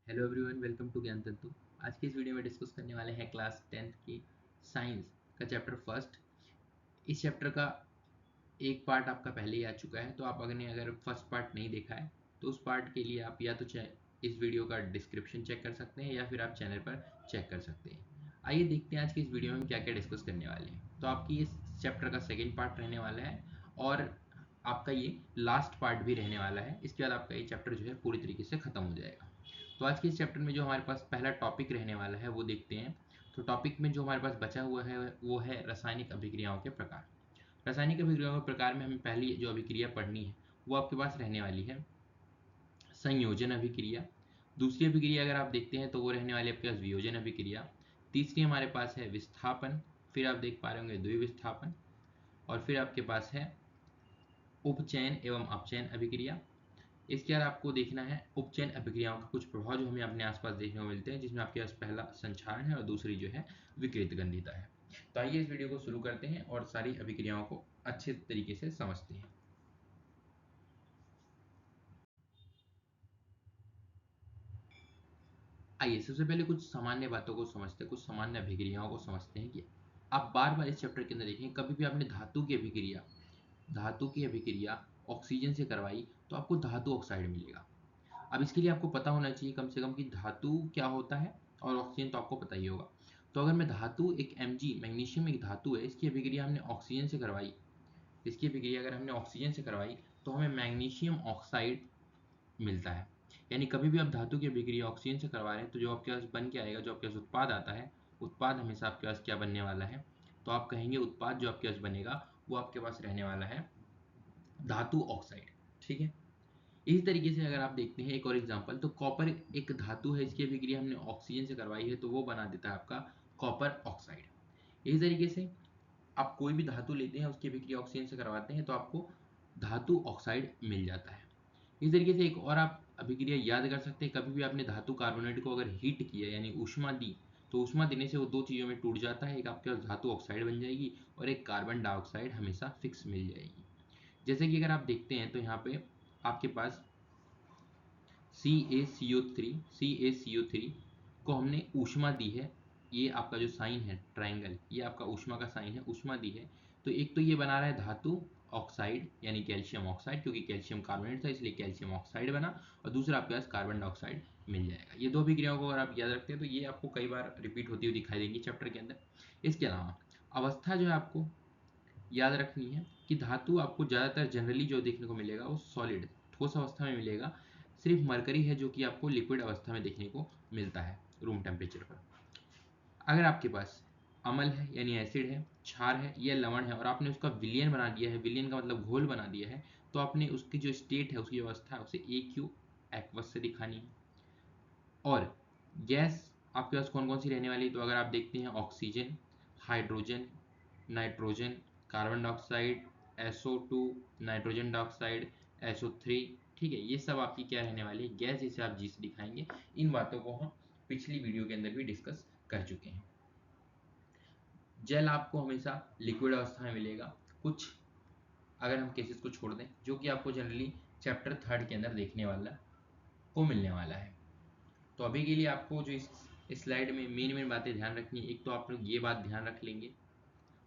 Hello everyone, welcome to ज्ञान तंतु। आज की इस वीडियो में डिस्कस करने वाले हैं क्लास 10th की साइंस का चैप्टर फर्स्ट। इस चैप्टर का एक पार्ट आपका पहले ही आ चुका है, तो आप अगर फर्स्ट पार्ट नहीं देखा है तो उस पार्ट के लिए आप या तो इस वीडियो का डिस्क्रिप्शन चेक कर सकते हैं या फिर आप चैनल पर चेक कर सकते हैं। आइए देखते हैं आज की इस वीडियो में हम क्या क्या डिस्कस करने वाले हैं। तो आपकी इस चैप्टर का सेकेंड पार्ट रहने वाला है और आपका ये लास्ट पार्ट भी रहने वाला है। इसके बाद आपका ये चैप्टर जो है पूरी तरीके से खत्म हो जाएगा। तो आज के इस चैप्टर में जो हमारे पास पहला टॉपिक रहने वाला है वो देखते हैं। तो टॉपिक में जो हमारे पास बचा हुआ है वो है रासायनिक अभिक्रियाओं के प्रकार। रासायनिक अभिक्रियाओं के प्रकार में हमें पहली जो अभिक्रिया पढ़नी है वो आपके पास रहने वाली है संयोजन अभिक्रिया। दूसरी अभिक्रिया अगर आप देखते हैं तो वो रहने वाली है आपके पास वियोजन अभिक्रिया। तीसरी हमारे पास है विस्थापन, फिर आप देख पा रहे होंगे द्विविस्थापन, और फिर आपके पास है उपचयन एवं अपचयन अभिक्रिया। इसके बाद आपको देखना है उपचयन अभिक्रियाओं का कुछ प्रभाव जो हमें अपने आसपास देखने को मिलते हैं, जिसमें आपके पास पहला संक्षारण है और दूसरी जो है विकृत गंधिता है। तो आइए इस वीडियो को शुरू करते हैं और सारी अभिक्रियाओं को अच्छे तरीके से समझते हैं। आइए सबसे पहले कुछ सामान्य बातों को समझते हैं, कुछ सामान्य अभिक्रियाओं को समझते हैं कि आप बार बार इस चैप्टर के अंदर देखें, कभी भी आपने धातु की अभिक्रिया ऑक्सीजन से करवाई तो आपको धातु ऑक्साइड मिलेगा। अब इसके लिए आपको पता होना चाहिए कम से कम कि धातु क्या होता है, और ऑक्सीजन तो आपको पता ही होगा। तो अगर मैं धातु एक Mg, मैग्नीशियम एक धातु है, इसकी अभिक्रिया हमने ऑक्सीजन से करवाई, इसकी अभिक्रिया अगर हमने ऑक्सीजन से करवाई तो हमें मैग्नीशियम ऑक्साइड मिलता है। यानी कभी भी आप धातु की अभिक्रिया ऑक्सीजन से करवा रहे हैं तो जो आपके पास बन के आएगा, जो आपके पास उत्पाद आता है, उत्पाद हमेशा आपके पास क्या बनने वाला है, तो आप कहेंगे उत्पाद जो आपके पास बनेगा वो आपके पास रहने वाला है धातु ऑक्साइड। ठीक है। इसी तरीके से अगर आप देखते हैं एक और एग्जांपल, तो कॉपर एक धातु है, इसकी अभिक्रिया हमने ऑक्सीजन से करवाई है तो वो बना देता है आपका कॉपर ऑक्साइड। इसी तरीके से आप कोई भी धातु लेते हैं, उसकी अभिक्रिया ऑक्सीजन से करवाते हैं तो आपको धातु ऑक्साइड मिल जाता है। इस तरीके से एक और आप अभिक्रिया याद कर सकते हैं, कभी भी आपने धातु कार्बोनेट को अगर हीट किया यानी ऊष्मा दी, तो ऊष्मा देने से वो दो चीज़ों में टूट जाता है, एक आपके पास धातु ऑक्साइड बन जाएगी और एक कार्बन डाइऑक्साइड हमेशा फिक्स मिल जाएगी। जैसे कि अगर आप देखते हैं तो यहाँ पे आपके पास CaCO3 को हमने ऊष्मा दी है। ये आपका जो साइन है ट्राइंगल, ये आपका ऊष्मा का साइन है, ऊष्मा दी है। तो एक तो ये बना रहा है धातु ऑक्साइड यानी कैल्शियम ऑक्साइड, क्योंकि कैल्शियम कार्बोनेट था इसलिए कैल्शियम ऑक्साइड बना, और दूसरा आपके पास कार्बन डाइऑक्साइड मिल जाएगा। ये दो अभिक्रियाओं को अगर आप याद रखते हैं तो ये आपको कई बार रिपीट होती हुई दिखाई देंगी चैप्टर के अंदर। इसके अलावा अवस्था जो है आपको याद रखनी है कि धातु आपको ज़्यादातर जनरली जो देखने को मिलेगा वो सॉलिड ठोस अवस्था में मिलेगा। सिर्फ मरकरी है जो कि आपको लिक्विड अवस्था में देखने को मिलता है रूम टेम्परेचर पर। अगर आपके पास अम्ल है यानी एसिड है, क्षार है या लवण है और आपने उसका विलयन बना दिया है, विलयन का मतलब घोल बना दिया है, तो आपने उसकी जो स्टेट है, उसकी अवस्था है, उसे AQ एक्वस से दिखानी है। और गैस आपके पास कौन कौन सी रहने वाली है, तो अगर आप देखते हैं oxygen, hydrogen, nitrogen, carbon dioxide, SO2, nitrogen dioxide, SO3। ठीक है, ये सब आपकी क्या रहने वाली है, गैस, जिसे आप जी से दिखाएंगे। इन बातों को हम पिछली वीडियो के अंदर भी डिस्कस कर चुके हैं। जल आपको हमेशा लिक्विड अवस्था में मिलेगा, कुछ अगर हम केसेस को छोड़ दें जो कि आपको जनरली चैप्टर थर्ड के अंदर देखने वाला को मिलने वाला है। तो अभी के लिए आपको जो इस स्लाइड में मेन मेन बातें ध्यान रखनी है, एक तो आप लोग ये बात ध्यान रख लेंगे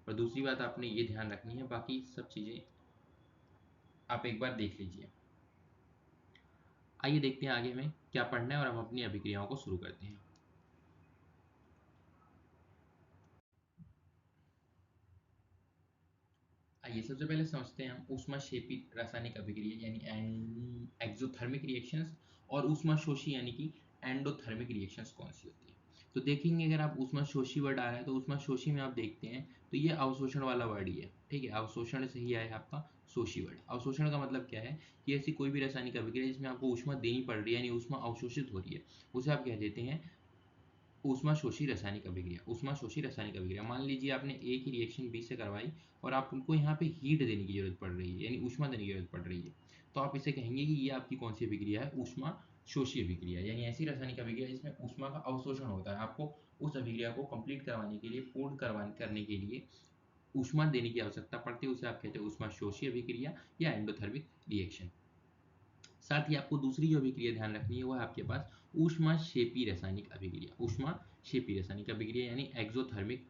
और दूसरी बात आपने ये ध्यान रखनी है, बाकी सब चीज़ें आप एक बार देख लीजिए। आइए देखते हैं आगे हमें क्या पढ़ना है और हम अपनी अभिक्रियाओं को शुरू करते हैं। आइए सबसे पहले समझते हैं हम ऊष्माक्षेपी रासायनिक अभिक्रिया यानी एक्सोथर्मिक रिएक्शंस और ऊष्माशोषी यानी कि एंडोथर्मिक रिएक्शंस कौन सी होती है। तो देखेंगे अगर आप ऊष्माशोषी वर्ड आ रहा है तो ऊष्माशोषी में आप देखते हैं तो ये अवशोषण वाला वर्ड ही है। ठीक है, अवशोषण से ही आया है आपका शोषी वर्ड। अवशोषण का मतलब क्या है कि ऐसी कोई भी रासायनिक अभिक्रिया जिसमें आपको ऊष्मा देनी पड़ रही है यानी ऊष्मा अवशोषित हो रही है, उसे आप कह देते हैं ऊष्माशोषी रासायनिक अभिक्रिया। ऊष्माशोषी रासायनिक अभिक्रिया, मान लीजिए आपने ए की रिएक्शन बी से करवाई और आपको यहाँ पे हीट देने की जरूरत पड़ रही है यानी ऊष्मा देने की जरूरत पड़ रही है, तो आप इसे कहेंगे कि ये आपकी कौन सी अभिक्रिया है, ऊष्माशोषी अभिक्रिया, यानी ऐसी रासायनिक अभिक्रिया जिसमें ऊष्मा का अवशोषण होता है। आपको उस अभिक्रिया को कंप्लीट करवाने के लिए, पूर्ण करने के लिए ऊष्मा देने की आवश्यकता पड़ती है, उसे आप कहते हैं ऊष्माशोषी अभिक्रिया या एंडोथर्मिक रिएक्शन। साथ ही आपको दूसरी जो अभिक्रिया ध्यान रखनी है वो है आपके पास ऊष्माक्षेपी रासायनिक अभिक्रिया, ऊष्माक्षेपी रासायनिक अभिक्रिया यानी एक्सोथर्मिक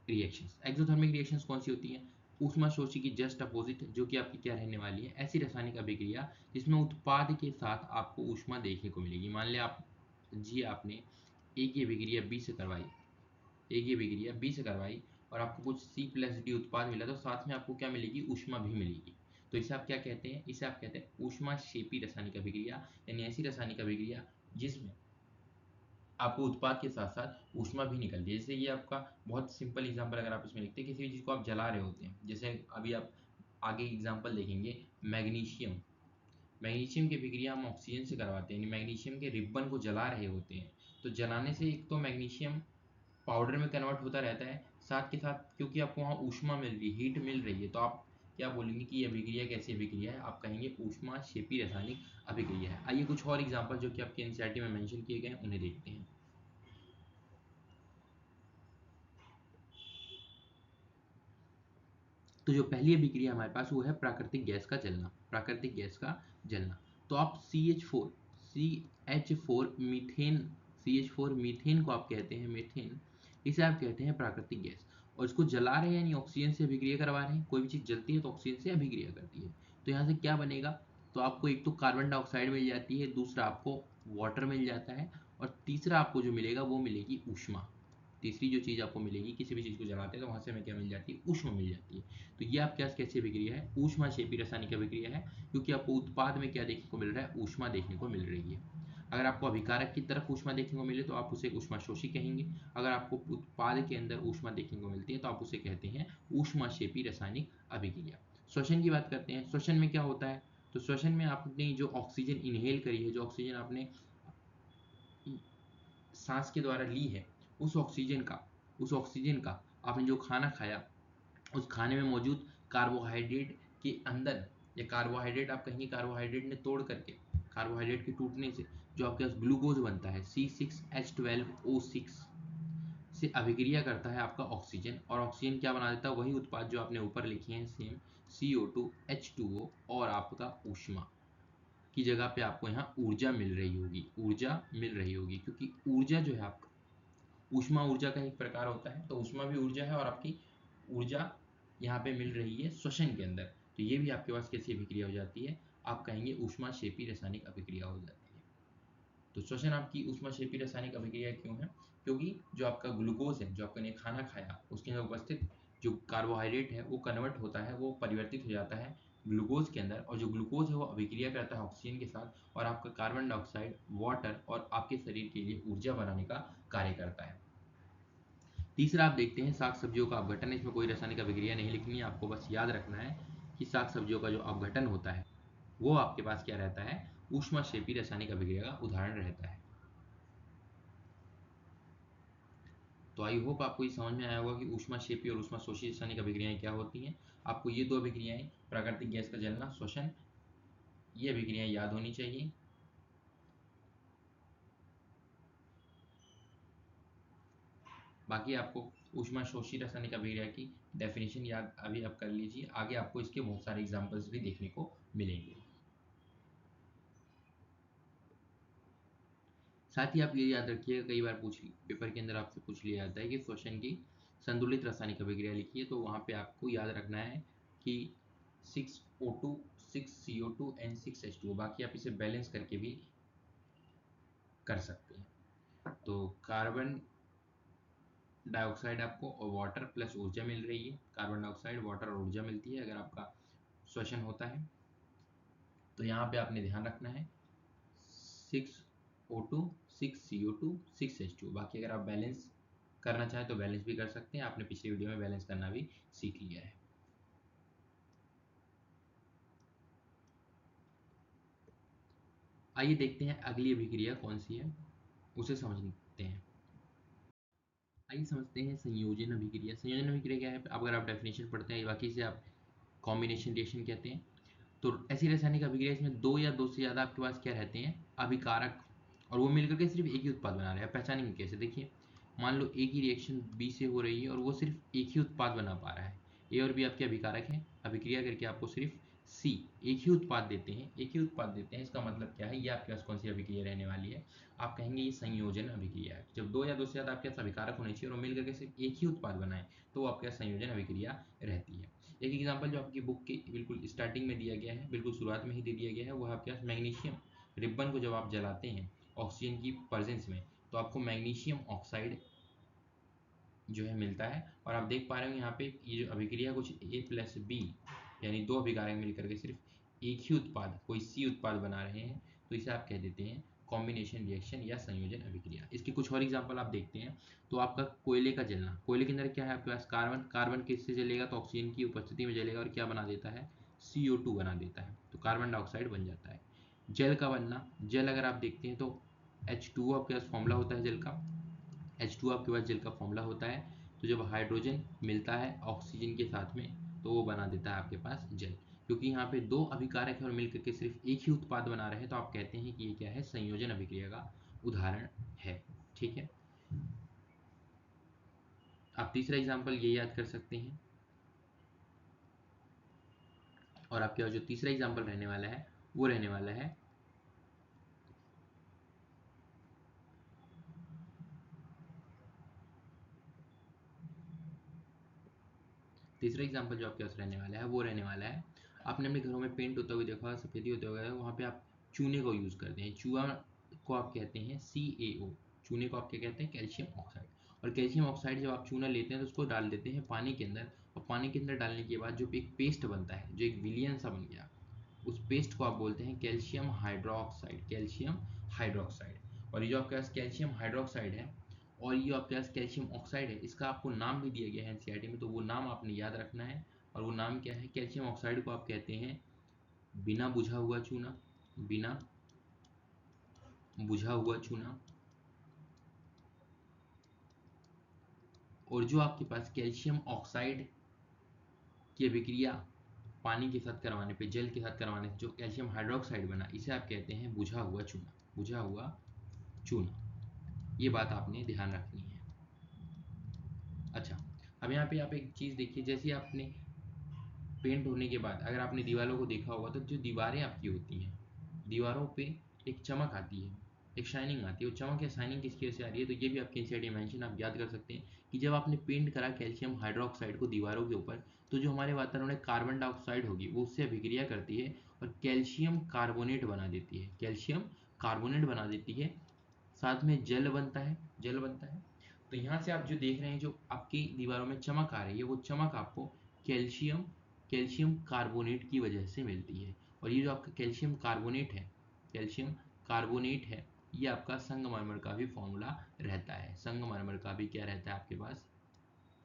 रिएक्शंस। एक्सोथर्मिक रिएक्शंस कौन सी होती हैं? ऊष्माशोषी की जस्ट अपोजिट, जो कि आपकी क्या रहने वाली है, ऐसी रासायनिक अभिक्रिया जिसमें उत्पाद के साथ आपको ऊष्मा देखने को मिलेगी। मान लिया आपने एक ये अभिक्रिया बी से करवाई, और आपको कुछ C+D उत्पाद मिला, तो साथ में आपको क्या मिलेगी? ऊष्मा भी मिलेगी। तो इसे आप क्या कहते हैं? इसे आप कहते हैं ऊष्माक्षेपी रासायनिक अभिक्रिया, यानी ऐसी रासायनिक अभिक्रिया जिसमें आपको उत्पाद के साथ साथ ऊष्मा भी निकलती है। जैसे ये आपका बहुत सिंपल एग्जांपल अगर आप इसमें लिखते हैं, किसी भी चीज़ को आप जला रहे होते हैं, जैसे अभी आप आगे एग्जांपल देखेंगे मैग्नीशियम, की अभिक्रिया हम ऑक्सीजन से करवाते हैं, यानी मैग्नीशियम के रिबन को जला रहे होते हैं। तो जलाने से एक तो मैग्नीशियम पाउडर में कन्वर्ट होता रहता है, साथ के साथ क्योंकि आपको वहाँ ऊष्मा मिल रही है, हीट मिल रही है, तो आप क्या बोलेंगे कि ये अभिक्रिया कैसी अभिक्रिया है? आप कहेंगे ऊष्माक्षेपी रासायनिक अभिक्रिया है। आइए कुछ और एग्जांपल जो कि आपके एनसीईआरटी में मेंशन किए गए हैं उन्हें देखते हैं। तो जो पहली अभिक्रिया हमारे पास वो है प्राकृतिक गैस का जलना, तो आप CH4 मीथेन को आप कहते हैं मीथेन, इसे आप कहते हैं प्राकृतिक गैस, और इसको जला रहे हैं यानी ऑक्सीजन से अभिक्रिया करवा रहे हैं। कोई भी चीज़ जलती है तो ऑक्सीजन से अभिक्रिया करती है। तो यहाँ से क्या बनेगा? तो आपको एक तो कार्बन डाइऑक्साइड मिल जाती है, दूसरा आपको वाटर मिल जाता है, और तीसरा आपको जो मिलेगा वो मिलेगी ऊष्मा। तीसरी जो चीज़ आपको मिलेगी, किसी भी चीज़ को जलाते हैं तो वहाँ से हमें क्या मिल जाती है? ऊष्मा मिल जाती है। तो ये आपके पास कैसी अभिक्रिया है? ऊष्माक्षेपी रासायनिक अभिक्रिया है, क्योंकि आपको उत्पाद में क्या देखने को मिल रहा है? ऊष्मा देखने को मिल रही है। अगर आपको अभिकारक की तरफ ऊष्मा देखने को मिले तो आप उसे ऊष्माशोषी कहेंगे। अगर आपको उत्पाद के अंदर ऊष्मा देखने को मिलती है तो आप उसे कहते हैं ऊष्माक्षेपी रासायनिक अभिक्रिया। श्वसन की बात करते हैं। श्वसन में क्या होता है? तो श्वसन में आपने जो ऑक्सीजन इनहेल करी है, जो ऑक्सीजन आपने सांस के द्वारा ली है, उस ऑक्सीजन का आपने जो खाना खाया, उस खाने में मौजूद कार्बोहाइड्रेट के अंदर, या कार्बोहाइड्रेट आप कहेंगे, कार्बोहाइड्रेट ने तोड़ करके, कार्बोहाइड्रेट के टूटने से जो आपके पास ग्लूकोज बनता है C6H12O6 से अभिक्रिया करता है आपका ऑक्सीजन, और ऑक्सीजन क्या बना देता है? वही उत्पाद जो आपने ऊपर लिखे हैं सेम, CO2 H2O, और आपका ऊष्मा की जगह पे आपको यहाँ ऊर्जा मिल रही होगी, क्योंकि ऊर्जा जो है आपका, ऊष्मा ऊर्जा का एक प्रकार होता है, तो ऊष्मा भी ऊर्जा है, और आपकी ऊर्जा यहाँ पे मिल रही है श्वसन के अंदर। तो ये भी आपके पास कैसी अभिक्रिया हो जाती है? आप कहेंगे ऊष्माक्षेपी रासायनिक अभिक्रिया हो जाती है। तो श्वसन आपकी ऊष्माक्षेपी रासायनिक अभिक्रिया क्यों है? क्योंकि जो आपका ग्लूकोज है, जो आपने खाना खाया, उसके अंदर उपस्थित जो कार्बोहाइड्रेट है वो कन्वर्ट होता है, वो परिवर्तित हो जाता है ग्लूकोज के अंदर, और जो ग्लूकोज है वो अभिक्रिया करता है ऑक्सीजन के साथ, और आपका कार्बन डाइऑक्साइड, वाटर, और आपके शरीर के लिए ऊर्जा बनाने का कार्य करता है। तीसरा आप देखते हैं साग सब्जियों का अपघटन। इसमें कोई रासायनिक अभिक्रिया नहीं लिखनी है, आपको बस याद रखना है कि साग सब्जियों का जो अपघटन होता है वो आपके पास क्या रहता है? ऊष्माक्षेपी रासायनिक अभिक्रिया का उदाहरण रहता है। तो आई होप आपको ये समझ में आया होगा कि ऊष्माक्षेपी और ऊष्माशोषी रासायनिक अभिक्रियाएं क्या होती हैं। आपको ये दो अभिक्रियाएं, प्राकृतिक गैस का जलना, श्वसन, ये अभिक्रियाएं याद होनी चाहिए। बाकी आपको ऊष्माशोषी रासायनिक अभिक्रिया की डेफिनेशन याद अभी आप कर लीजिए, आगे आपको इसके बहुत सारे एग्जाम्पल्स भी देखने को मिलेंगे। साथ ही आप ये याद रखिएगा, कई बार पेपर के अंदर आपसे पूछ लिया जाता है कि श्वसन की संतुलित रासायनिक अभिक्रिया लिखिए, तो वहाँ पे आपको याद रखना है कि 6O2 6CO2 एंड 6H2O, बाकी आप इसे बैलेंस करके भी कर सकते हैं। तो कार्बन डाइऑक्साइड आपको और वाटर प्लस ऊर्जा मिल रही है, कार्बन डाइऑक्साइड, वाटर और ऊर्जा मिलती है अगर आपका श्वसन होता है। तो यहाँ पे आपने ध्यान रखना है 6O2 6CO2 6H2। बाकी अगर आप बैलेंस करना चाहें तो बैलेंस भी कर सकते हैं, आपने पिछली वीडियो में बैलेंस करना भी सीख लिया है। आइए देखते हैं अगली अभिक्रिया कौन सी है, उसे समझते हैं। आइए समझते हैं संयोजन अभिक्रिया। संयोजन अभिक्रिया क्या है? अगर आप डेफिनेशन पढ़ते हैं, बाकी से आप कॉम्बिनेशन रिएक्शन कहते हैं। तो ऐसी रासायनिक अभिक्रिया इसमें दो या दो से ज़्यादा आपके पास क्या रहते हैं? अभिकारक, और वो मिलकर के सिर्फ एक ही उत्पाद बना रहे हैं। पहचानेंगे कैसे? देखिए, मान लो ए की रिएक्शन बी से हो रही है और वो सिर्फ एक ही उत्पाद बना पा रहा है। ए और बी आपके अभिकारक हैं, अभिक्रिया करके आपको सिर्फ सी, एक ही उत्पाद देते हैं, एक ही उत्पाद देते हैं, इसका मतलब क्या है, ये आपके पास कौन सी अभिक्रिया रहने वाली है, आप कहेंगे ये संयोजन अभिक्रिया है। जब दो या दो से ज्यादा आपके पास अभिकारक होने चाहिए और मिलकर के सिर्फ एक ही उत्पाद बनाए तो वो आपके पास संयोजन अभिक्रिया रहती है। एक एग्जाम्पल जो आपकी बुक के बिल्कुल स्टार्टिंग में दिया गया है, बिल्कुल शुरुआत में ही दे दिया गया है, वो आपके पास मैग्नीशियम रिबन को जब आप जलाते हैं ऑक्सीजन की प्रेजेंस में तो आपको मैग्नीशियम ऑक्साइड जो है मिलता है। और आप देख पा रहे हो यहाँ पे ये जो अभिक्रिया कुछ A+B यानी दो अभिकारक मिलकर के सिर्फ एक ही उत्पाद, कोई C उत्पाद बना रहे हैं, तो इसे आप कह देते हैं कॉम्बिनेशन रिएक्शन या संयोजन अभिक्रिया। इसके कुछ और एग्जांपल आप देखते हैं तो आपका कोयले का जलना, कोयले के अंदर क्या है आपके पास कार्बन, कार्बन किससे जलेगा तो ऑक्सीजन की उपस्थिति में जलेगा और क्या बना देता है, CO2 बना देता है, तो कार्बन डाइऑक्साइड बन जाता है। जल का बनना, जल अगर आप देखते हैं तो H2O आपके पास फॉर्मूला होता है जल का, H2 आपके पास जल का फॉर्मूला होता है, तो जब हाइड्रोजन मिलता है ऑक्सीजन के साथ में तो वो बना देता है आपके पास जल। क्योंकि यहाँ पे दो अभिकारक है और मिलकर के सिर्फ एक ही उत्पाद बना रहे हैं तो आप कहते हैं कि ये क्या है, संयोजन अभिक्रिया का उदाहरण है। ठीक है, आप तीसरा एग्जाम्पल ये याद कर सकते हैं। और आपके पास जो तीसरा एग्जाम्पल रहने वाला है वो रहने वाला है तीसरा एग्जाम्पल जो आपके पास रहने वाला है वो रहने वाला है, आपने अपने घरों में पेंट होता हुआ देखा होगा, सफेदी होते हुए वहाँ पे आप चूने को यूज़ करते हैं, चूहा को आप कहते हैं CaO, चूने को आप क्या कहते हैं, कैल्शियम ऑक्साइड। और कैल्शियम ऑक्साइड जब आप चूना लेते हैं तो उसको डाल देते हैं पानी के अंदर, और पानी के अंदर डालने के बाद जो एक पेस्ट बनता है, जो एक विलियन सा बन गया, उस पेस्ट को आप बोलते हैं कैल्शियम हाइड्रोक्साइड, कैल्शियम हाइड्रोक्साइड। और ये जो आपके पास कैल्शियम हाइड्रोक्साइड है और ये आपके पास कैल्शियम ऑक्साइड है, इसका आपको नाम भी दिया गया है एनसीईआरटी में, तो वो नाम आपने याद रखना है। और वो नाम क्या है, कैल्शियम ऑक्साइड को आप कहते हैं बिना बुझा हुआ चूना, बिना बुझा हुआ चूना। और जो आपके पास कैल्शियम ऑक्साइड की अभिक्रिया पानी के साथ करवाने पे, जल के साथ करवाने से जो कैल्शियम हाइड्रोक्साइड बना, इसे आप कहते हैं बुझा हुआ चूना, बुझा हुआ चूना। ये बात आपने ध्यान रखनी है। अच्छा, अब यहाँ पे आप एक चीज़ देखिए, जैसे आपने पेंट होने के बाद अगर आपने दीवारों को देखा होगा तो जो दीवारें आपकी होती हैं, दीवारों पे एक चमक आती है, एक शाइनिंग आती है। वो चमक या शाइनिंग किसकी वजह से आ रही है, तो ये भी आपके एनसीईआरटी मेंशन आप याद कर सकते हैं कि जब आपने पेंट करा कैल्शियम हाइड्रोक्साइड को दीवारों के ऊपर, तो जो हमारे वातावरण में कार्बन डाइऑक्साइड होगी वो उससे अभिक्रिया करती है और कैल्शियम कार्बोनेट बना देती है, कैल्शियम कार्बोनेट बना देती है, साथ में जल बनता है, जल बनता है। तो यहाँ से आप जो देख रहे हैं, जो आपकी दीवारों में चमक आ रही है, वो चमक आपको कैल्शियम कैल्शियम कार्बोनेट की वजह से मिलती है। और ये जो आपका कैल्शियम कार्बोनेट है, कैल्शियम कार्बोनेट है, ये आपका संगमरमर का भी फॉर्मूला रहता है, संगमरमर का भी क्या रहता है आपके पास,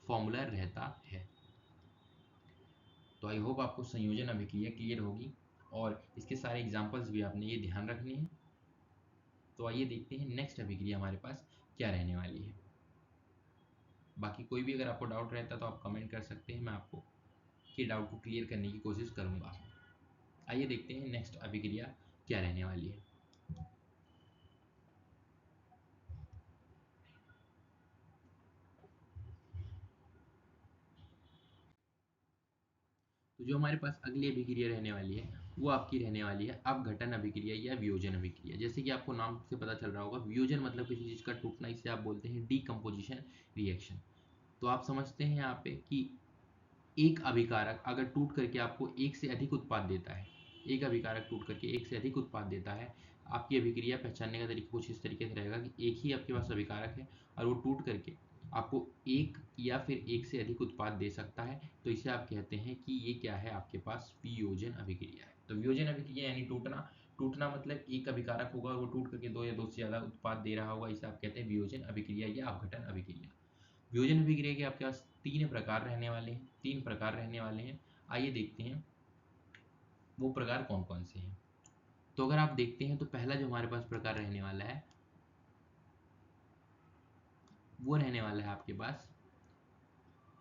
फॉर्मूला रहता है। तो आई होप आपको संयोजन अभिक्रिया क्लियर होगी और इसके सारे एग्जांपल्स भी आपने ये ध्यान रखने हैं। तो आइए देखते हैं नेक्स्ट अभिक्रिया हमारे पास क्या रहने वाली है। बाकी कोई भी अगर आपको डाउट रहता है तो आप कमेंट कर सकते हैं, मैं आपको के डाउट को क्लियर करने की कोशिश करूंगा। आइए देखते हैं नेक्स्ट अभिक्रिया क्या रहने वाली है। तो जो हमारे पास अगली अभिक्रिया रहने वाली है वो आपकी रहने वाली है अपघटन अभिक्रिया या वियोजन अभिक्रिया। जैसे कि आपको नाम से पता चल रहा होगा, वियोजन मतलब किसी चीज का टूटना, इसे आप बोलते हैं डीकम्पोजिशन रिएक्शन। तो आप समझते हैं यहाँ पे कि एक अभिकारक अगर टूट करके आपको एक से अधिक उत्पाद देता है, एक अभिकारक टूट करके एक से अधिक उत्पाद देता है, आपकी अभिक्रिया पहचानने का तरीका कुछ इस तरीके से रहेगा कि एक ही आपके पास अभिकारक है और वो टूट करके आपको एक या फिर एक से अधिक उत्पाद दे सकता है, तो इसे आप कहते हैं कि ये क्या है, आपके पास वियोजन अभिक्रिया है। तो वियोजन अभिक्रिया यानी टूटना, टूटना मतलब एक अभिकारक होगा और वो टूट करके दो या दो से ज्यादा उत्पाद दे रहा होगा, इसे आप कहते हैं वियोजन अभिक्रिया या अपघटन अभिक्रिया। वियोजन अभिक्रिया के आपके पास तीन प्रकार रहने वाले हैं, तीन प्रकार रहने वाले हैं। आइए देखते हैं वो प्रकार कौन कौन से हैं। तो अगर आप देखते हैं तो पहला जो हमारे पास प्रकार रहने वाला है वो रहने वाला है आपके पास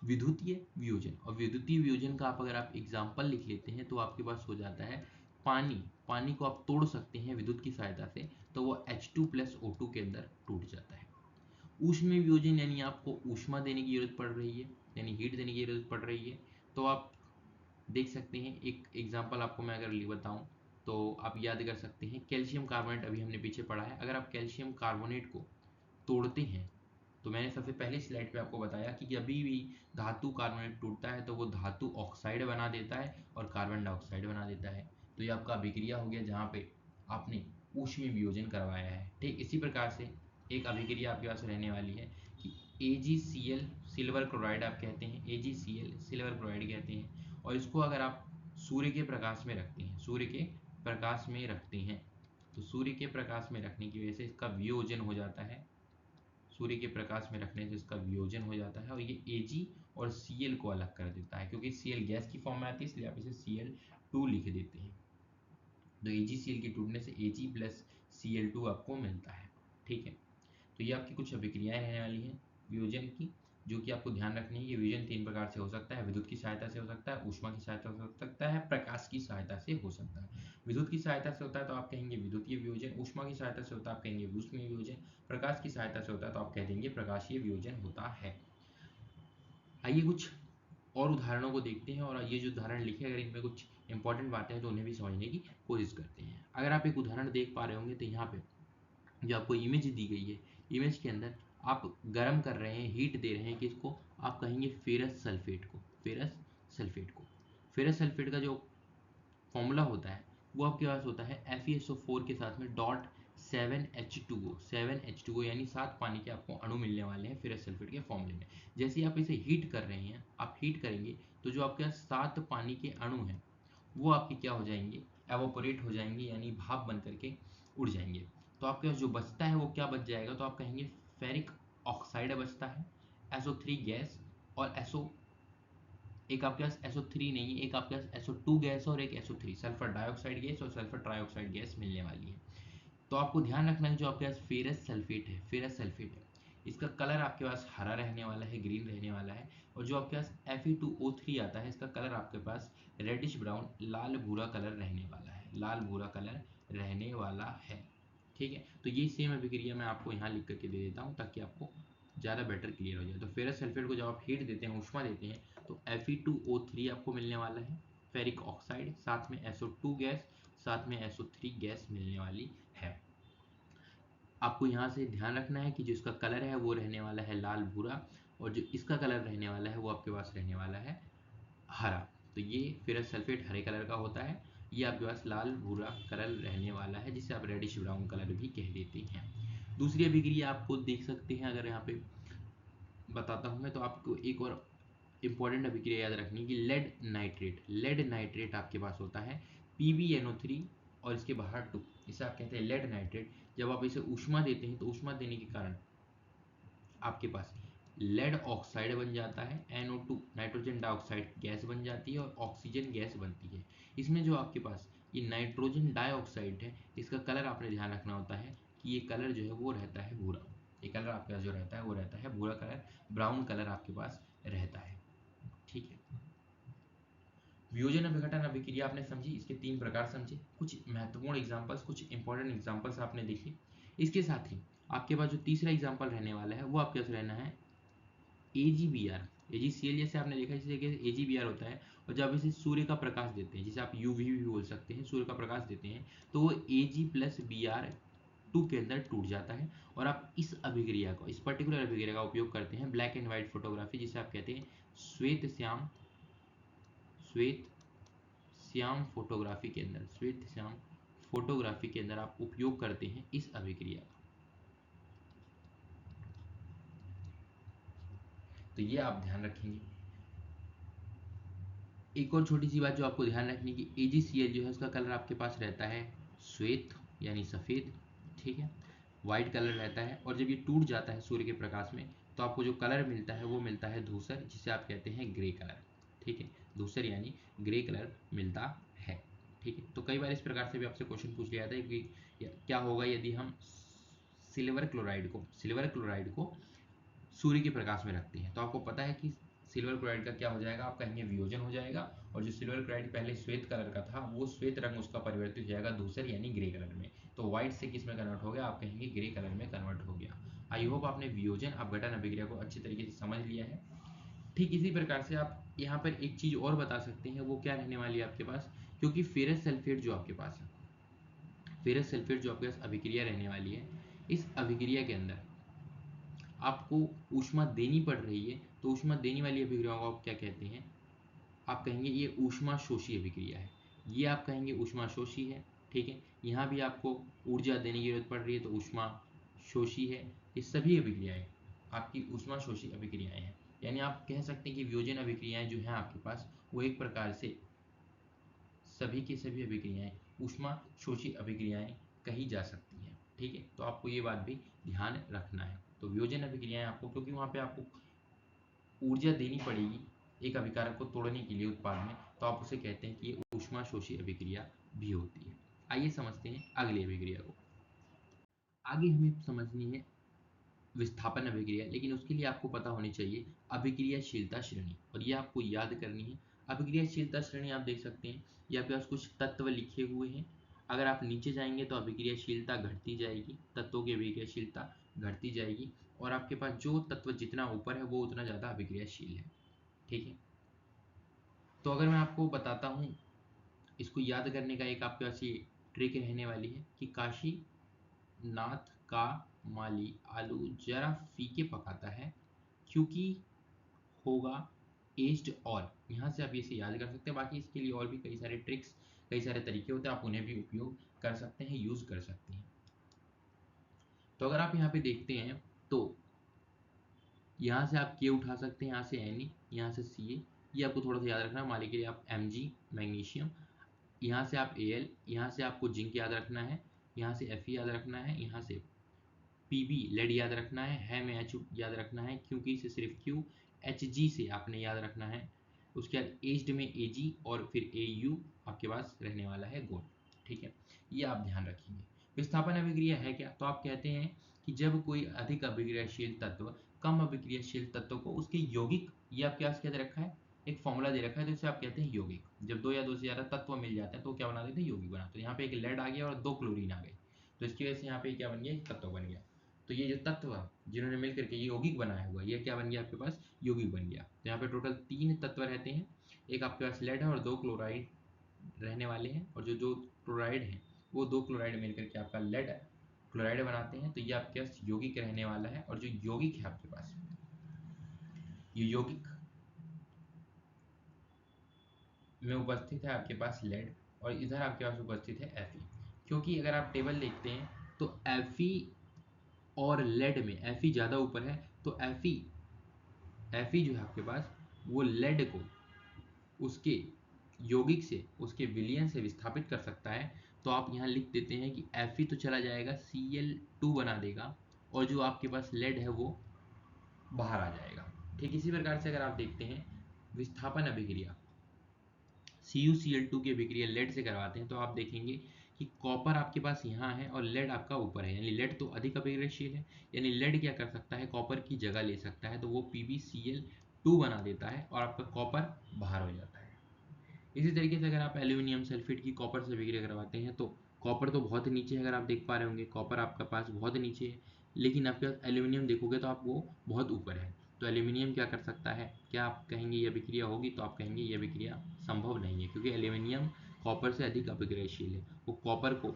विद्युतीय वियोजन। और विद्युतीय वियोजन का आप अगर आप एग्जाम्पल लिख लेते हैं तो आपके पास हो जाता है पानी, पानी को आप तोड़ सकते हैं विद्युत की सहायता से, तो वो H2+O2 के अंदर टूट जाता है। ऊष्म वियोजन यानी आपको ऊष्मा देने की जरूरत पड़ रही है, यानी हीट देने की जरूरत पड़ रही है, तो आप देख सकते हैं। एक एग्जांपल आपको मैं अगर बताऊं तो आप याद कर सकते हैं, कैल्शियम कार्बोनेट अभी हमने पीछे पढ़ा है। अगर आप कैल्शियम कार्बोनेट को तोड़ते हैं तो मैंने सबसे पहले स्लाइड पे आपको बताया कि अभी भी धातु कार्बोनेट टूटता है तो वो धातु ऑक्साइड बना देता है और कार्बन डाइऑक्साइड बना देता है। तो ये आपका अभिक्रिया हो गया जहाँ पे आपने ऊष्मीय वियोजन करवाया है। ठीक इसी प्रकार से एक अभिक्रिया आपके पास रहने वाली है कि AgCl सिल्वर क्लोराइड आप कहते हैं, AgCl सिल्वर क्लोराइड कहते हैं। और इसको अगर आप सूर्य के प्रकाश में रखते हैं, सूर्य के प्रकाश में रखते हैं तो सूर्य के प्रकाश में रखने की वजह से इसका वियोजन हो जाता है। सूर्य के प्रकाश में रखने से इसका वियोजन हो जाता है और ये Ag और Cl को अलग कर देता है। क्योंकि Cl गैस की फॉर्म में आती है इसलिए आप इसे Cl2 लिख देते हैं। तो AgCl के टूटने से Ag प्लस Cl2 आपको मिलता है। ठीक है, तो ये आपकी कुछ अभिक्रियाएं रहने वाली हैं वियोजन की, जो कि आपको ध्यान रखनी है। ये वियोजन तीन प्रकार से हो सकता है, विद्युत की सहायता से हो सकता है, ऊष्मा की सहायता से हो सकता है, प्रकाश की सहायता से हो सकता है। विद्युत की सहायता से होता है तो आप कहेंगे विद्युतीय वियोजन, ऊष्मा की सहायता से होता है आप कहेंगे ऊष्मीय वियोजन, प्रकाश की सहायता से होता है तो आप कह देंगे प्रकाशीय वियोजन होता है। आइए कुछ और उदाहरणों को देखते हैं और ये जो उदाहरण लिखे अगर इनमें कुछ इंपॉर्टेंट बातें हैं तो उन्हें भी समझने की कोशिश करते हैं। अगर आप एक उदाहरण देख पा रहे होंगे तो यहाँ पे जो आपको इमेज दी गई है, इमेज के अंदर आप गर्म कर रहे हैं, हीट दे रहे हैं किसको, आप कहेंगे फेरस सल्फेट को। फेरस सल्फेट को, फेरस सल्फेट का जो फॉर्मूला होता है वो आपके पास होता है FeSO4 के साथ में डॉट 7H2O, 7H2O यानी 7 पानी के आपको अणु मिलने वाले हैं फेरस सल्फेट के फॉर्मूले में। जैसे ही आप इसे हीट कर रहे हैं, आप हीट करेंगे तो जो आपके पास 7 पानी के अणु हैं वो आपके क्या हो जाएंगे, एवोपोरेट हो जाएंगे, यानी भाप बन करके उड़ जाएंगे। तो आपके पास जो बचता है वो क्या बच जाएगा, तो आप कहेंगे फेरिक ऑक्साइड बचता है, SO3 गैस और एक आपके पास SO3 नहीं है, एक आपके पास SO2 गैस और एक SO3 सल्फर डाइऑक्साइड गैस और सल्फर ट्राइऑक्साइड गैस मिलने वाली है। तो आपको ध्यान रखना है जो आपके पास फेरस सल्फेट है, फेरस सल्फेट है, इसका कलर आपके पास हरा रहने वाला है, ग्रीन रहने वाला है। और जो आपके पास Fe2O3 आता है इसका कलर आपके पास रेडिश ब्राउन, लाल भूरा कलर रहने वाला है, लाल भूरा कलर रहने वाला है। ठीक है, तो ये सेम अभिक्रिया मैं आपको यहाँ लिख करके दे देता हूँ ताकि आपको ज़्यादा बेटर क्लियर हो जाए। तो फेरस सल्फेट को जब आप हीट देते हैं, ऊष्मा देते हैं, तो Fe2O3 आपको मिलने वाला है, फेरिक ऑक्साइड, साथ में SO2 गैस, साथ में SO3 गैस मिलने वाली है। आपको यहाँ से ध्यान रखना है कि जो इसका कलर है वो रहने वाला है लाल भूरा, और जो इसका कलर रहने वाला है वो आपके पास रहने वाला है हरा। तो ये फेरस सल्फेट हरे कलर का होता है, ये आपके पास लाल भूरा कलर रहने वाला है, जिसे आप रेडिश ब्राउन कलर भी कह देते हैं। दूसरी अभिक्रिया आपको देख सकते हैं, अगर यहाँ पे बताता हूँ मैं तो आपको एक और इंपॉर्टेंट अभिक्रिया याद रखनी कि लेड नाइट्रेट, लेड नाइट्रेट आपके पास होता है PbNO3 और इसके बाहर 2, इसे आप कहते हैं लेड नाइट्रेट। जब आप इसे ऊष्मा देते हैं तो ऊष्मा देने के कारण आपके पास लेड ऑक्साइड बन जाता है, NO2 नाइट्रोजन डाइऑक्साइड गैस बन जाती है और ऑक्सीजन गैस बनती है। इसमें जो आपके पास ये नाइट्रोजन डाइऑक्साइड है इसका कलर आपने ध्यान रखना होता है कि ये कलर जो है वो रहता है भूरा। ये कलर आपके पास जो रहता है वो रहता है भूरा कलर, ब्राउन कलर आपके पास रहता है। ठीक है, वियोजन और विघटन अभिक्रिया आपने समझी, इसके तीन प्रकार समझे, कुछ महत्वपूर्ण एग्जांपल्स, कुछ इंपॉर्टेंट एग्जांपल्स आपने देखे। इसके साथ ही आपके पास जो तीसरा एग्जांपल रहने वाला है वो आपके पास रहना है AgBr, AgCl जैसे आपने देखा इसी तरीके से AgBr होता है। और जब इसे सूर्य का प्रकाश देते हैं, जिसे आप UV भी बोल सकते हैं, सूर्य का प्रकाश देते हैं तो वो Ag प्लस Br2 के अंदर टूट जाता है। और आप इस अभिक्रिया को, इस पर्टिकुलर अभिक्रिया का उपयोग करते हैं ब्लैक एंड व्हाइट फोटोग्राफी, जिसे आप कहते हैं श्वेत श्याम, श्वेत श्याम फोटोग्राफी के अंदर, श्वेत श्याम फोटोग्राफी के अंदर आप उपयोग करते हैं इस अभिक्रिया का। तो ये आप ध्यान रखेंगे। एक और छोटी सी बात जो आपको ध्यान रखनी कि AgCl जो है उसका कलर आपके पास रहता है श्वेत यानी सफ़ेद। ठीक है, वाइट कलर रहता है, और जब ये टूट जाता है सूर्य के प्रकाश में तो आपको जो कलर मिलता है वो मिलता है धूसर, जिसे आप कहते हैं ग्रे कलर। ठीक है, धूसर यानी ग्रे कलर मिलता है। ठीक है, तो कई बार इस प्रकार से भी आपसे क्वेश्चन पूछ लिया जाता है कि क्या होगा यदि हम सिल्वर क्लोराइड को सूर्य के प्रकाश में रखते हैं। तो आपको पता है कि सिल्वर क्लोराइड का क्या हो जाएगा, आप कहेंगे वियोजन हो जाएगा, और जो सिल्वर क्लोराइड पहले श्वेत कलर का था वो श्वेत रंग उसका परिवर्तित हो जाएगा धूसर यानी ग्रे कलर में। तो व्हाइट से किस में कन्वर्ट हो गया, आप कहेंगे ग्रे कलर में कन्वर्ट हो गया। आई होप आपने वियोजन अपघटन अभिक्रिया को अच्छी तरीके से समझ लिया है। ठीक इसी प्रकार से आप यहाँ पर एक चीज़ और बता सकते हैं, वो क्या रहने वाली है आपके पास, क्योंकि फेरस सल्फेट जो आपके पास है, फेरस सल्फेट जो आपके पास अभिक्रिया रहने वाली है, इस अभिक्रिया के अंदर आपको ऊष्मा देनी पड़ रही है, तो ऊष्मा देने वाली अभिक्रियाओं को आप क्या कहते हैं, आप कहेंगे ये ऊष्मा शोषी अभिक्रिया है, ये आप कहेंगे ऊष्मा शोषी है। ठीक है, यहाँ भी आपको ऊर्जा देने की जरूरत पड़ रही है तो ऊष्मा शोषी है। ये सभी अभिक्रियाएं आपकी ऊष्मा शोषी अभिक्रियाएं हैं। यानी आप कह सकते हैं कि वियोजन अभिक्रियाएं जो हैं आपके पास, वो एक प्रकार से सभी की सभी अभिक्रियाएं ऊष्मा शोषी अभिक्रियाएं कही जा सकती हैं। ठीक है, तो आपको ये बात भी ध्यान रखना है। तो वियोजन अभिक्रियाएं आपको, क्योंकि वहाँ पे आपको ऊर्जा देनी पड़ेगी एक अभिकारक को तोड़ने के लिए उत्पाद में, तो आप उसे कहते हैं कि ये ऊष्मा शोषी अभिक्रिया भी होती है। आइए समझते हैं अगली अभिक्रिया को। आगे हमें समझनी है विस्थापन अभिक्रिया, लेकिन उसके लिए आपको पता होनी चाहिए अभिक्रियाशीलता श्रेणी, और ये आपको याद करनी है। अभिक्रियाशीलता श्रेणी आप देख सकते हैं, ये आपके पास कुछ तत्व लिखे हुए हैं। अगर आप नीचे जाएंगे तो अभिक्रियाशीलता घटती जाएगी, तत्वों की अभिक्रियाशीलता घटती जाएगी, और आपके पास जो तत्व जितना ऊपर है वो उतना ज़्यादा अभिक्रियाशील है। ठीक है, तो अगर मैं आपको बताता हूँ, इसको याद करने का एक आपके पास ये ट्रिक रहने वाली है कि काशी नाथ का माली आलू जरा फीके पकाता है क्योंकि होगा एज्ड, और यहाँ से आप इसे याद कर सकते हैं। बाकी इसके लिए और भी कई सारे ट्रिक्स, कई सारे तरीके होते हैं, आप उन्हें भी उपयोग कर सकते हैं, यूज कर सकते हैं। तो अगर आप यहाँ पे देखते हैं तो यहाँ से आप के उठा सकते हैं, यहाँ से एन, यहाँ से सी ए, ये आपको थोड़ा सा याद रखना है। माली के लिए आप एम जी मैग्नीशियम, यहाँ से आप ए एल, यहाँ से आपको जिंक याद रखना है, यहाँ से एफ याद रखना है, यहाँ से पीबी लेड याद रखना है में एच याद रखना है, क्योंकि इसे सिर्फ क्यू, एच जी से आपने याद रखना है। उसके बाद एज्ड में ए जी और फिर ए यू आपके पास रहने वाला है गोल्ड। ठीक है, ये आप ध्यान रखेंगे। विस्थापन अभिक्रिया है क्या, तो आप कहते हैं कि जब कोई अधिक अभिक्रियाशील तत्व कम अभिक्रियाशील तत्व को उसके यौगिक, ये आपके पास क्या दे रखा है, एक फॉर्मूला दे रखा है, तो इसे आप कहते हैं यौगिक। जब दो या दो से ज़्यादा तत्व मिल जाते हैं तो क्या बना देते हैं, यौगिक बनाते हैं। तो यहाँ पे एक लेड आ गया और दो क्लोरीन आ गई, तो इसकी वजह से यहाँ पे क्या बन गया, एक तत्व बन गया। तो ये जो तत्व जिन्होंने मिलकर के ये यौगिक बनाया हुआ, ये क्या बन गया आपके पास, यौगिक बन गया। तो यहाँ पे टोटल 3 तत्व रहते हैं, एक आपके पास लेड है और 2 क्लोराइड रहने वाले हैं, और जो जो क्लोराइड है वो 2 क्लोराइड मिलकर के आपका लेड क्लोराइड बनाते हैं। तो ये आपके पास यौगिक रहने वाला है, और जो यौगिक है आपके पास, ये यौगिक में उपस्थित है आपके पास लेड, और इधर आपके पास उपस्थित है Fe। क्योंकि अगर आप टेबल देखते हैं तो Fe और लेड में Fe ज़्यादा ऊपर है, तो Fe जो है आपके पास, वो लेड को उसके यौगिक से, उसके विलयन से विस्थापित कर सकता है। तो आप यहाँ लिख देते हैं कि Fe तो चला जाएगा, Cl2 बना देगा, और जो आपके पास लेड है वो बाहर आ जाएगा। ठीक इसी प्रकार से अगर आप देखते हैं विस्थापन अभिक्रिया, CuCl2 की अभिक्रिया लेड से करवाते हैं, तो आप देखेंगे कि कॉपर आपके पास यहाँ है और लेड आपका ऊपर है, यानी लेड तो अधिक अभिक्रियाशील है, यानी लेड क्या कर सकता है, कॉपर की जगह ले सकता है, तो वो PbCl2 बना देता है और आपका कॉपर बाहर हो जाता है। इसी तरीके से अगर आप एल्यूमिनियम सल्फेट की कॉपर से अभिक्रिया करवाते हैं, तो कॉपर तो बहुत नीचे है, अगर आप देख पा रहे होंगे कॉपर आपका पास बहुत नीचे है, लेकिन आपके पास एल्यूमिनियम देखोगे तो आप वो बहुत ऊपर है। तो एल्यूमिनियम क्या कर सकता है, क्या आप कहेंगे ये अभिक्रिया होगी, तो आप कहेंगे ये अभिक्रिया संभव नहीं है, क्योंकि एल्यूमिनियम कॉपर से अधिक अभिक्रियाशील है, वो कॉपर को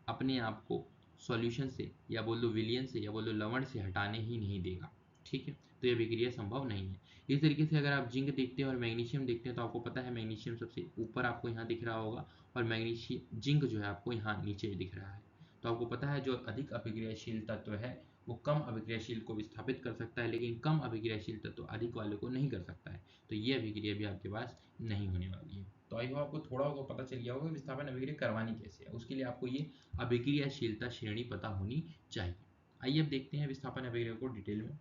अपने आप को सॉल्यूशन से, या बोल दो विलियन से, या बोल दो लवण से हटाने ही नहीं देगा। ठीक है, तो ये अभिक्रिया संभव नहीं है। इस तरीके से अगर आप जिंक देखते हैं और मैग्नीशियम देखते हैं, तो आपको पता है मैग्नीशियम सबसे ऊपर आपको यहाँ दिख रहा होगा, और मैग्नीशियम जिंक जो है आपको यहाँ नीचे दिख रहा है। तो आपको पता है जो अधिक अभिक्रियाशील तत्व है वो कम अभिक्रियाशील को विस्थापित कर सकता है, लेकिन कम अभिक्रियाशील तत्व अधिक वाले को नहीं कर सकता है। तो ये अभिक्रिया भी आपके पास नहीं होने वाली है। तो आई होप आपको थोड़ा होगा पता चल गया होगा विस्थापन अभिक्रिया करवानी कैसे है। उसके लिए आपको ये अभिक्रियाशीलता श्रेणी पता होनी चाहिए। आइए अब देखते हैं विस्थापन अभिक्रिया को डिटेल में।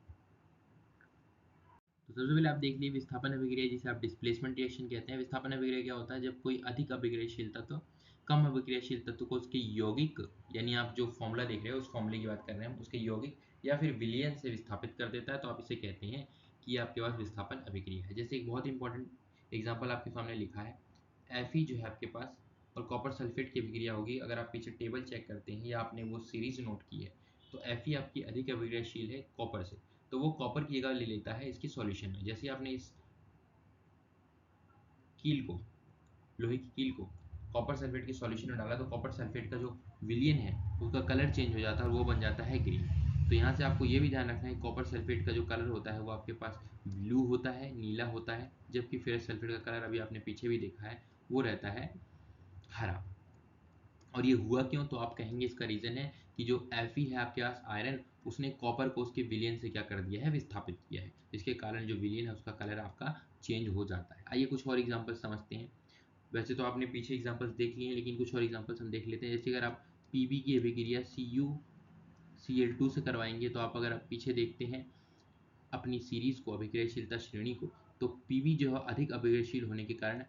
तो सबसे पहले आप देख लीजिए विस्थापन अभिक्रिया, जिसे आप डिस्प्लेसमेंट रिएक्शन कहते हैं। विस्थापन अभिक्रिया क्या होता है, जब कोई अधिक अभिक्रियाशील तत्व कम अभिक्रियाशील तत्व को उसके यौगिक, यानी आप जो फॉर्मूला देख रहे हैं उस फॉर्मूले की बात कर रहे हैं हम, उसके यौगिक या फिर विलयन से विस्थापित कर देता है, तो आप इसे कहते हैं कि आपके पास विस्थापन अभिक्रिया है। जैसे एक बहुत इंपॉर्टेंट एग्जाम्पल आपके सामने लिखा है, Fe जो है आपके पास और कॉपर सल्फेट की अभिक्रिया होगी। अगर आप पीछे टेबल चेक करते हैं या आपने वो सीरीज नोट की है, तो Fe आपकी अधिक अभिक्रियाशील है कॉपर से, तो तो वो कॉपर की जगह ले लेता है इसके सॉल्यूशन में। जैसे आपने इस कील को, लोहे की कील को कॉपर सल्फेट के सॉल्यूशन में डाला तो कॉपर सल्फेट का जो विलियन है उसका कलर चेंज हो जाता है और वो बन जाता है ग्रीन। तो यहाँ से आपको ये भी ध्यान रखना है कॉपर सल्फेट का जो कलर होता है वो आपके पास ब्लू होता है, नीला होता है, जबकि फेरस सल्फेट का कलर अभी आपने पीछे भी देखा है वो रहता है हरा। और ये हुआ क्यों, तो आप कहेंगे इसका रीज़न है कि जो Fe है आपके पास आयरन, उसने कॉपर को उसके विलियन से क्या कर दिया है, विस्थापित किया है, इसके कारण जो विलियन है उसका कलर आपका चेंज हो जाता है। आइए कुछ और एग्जांपल समझते हैं। वैसे तो आपने पीछे एग्जांपल्स देख लिए हैं, लेकिन कुछ और एग्जांपल्स हम देख लेते हैं। जैसे अगर आप Pb की अभिक्रिया CuCl2 से करवाएंगे तो आप अगर आप पीछे देखते हैं अपनी सीरीज को, अभिक्रियाशीलता श्रेणी को, तो Pb जो है अधिक अभिक्रियाशील होने के कारण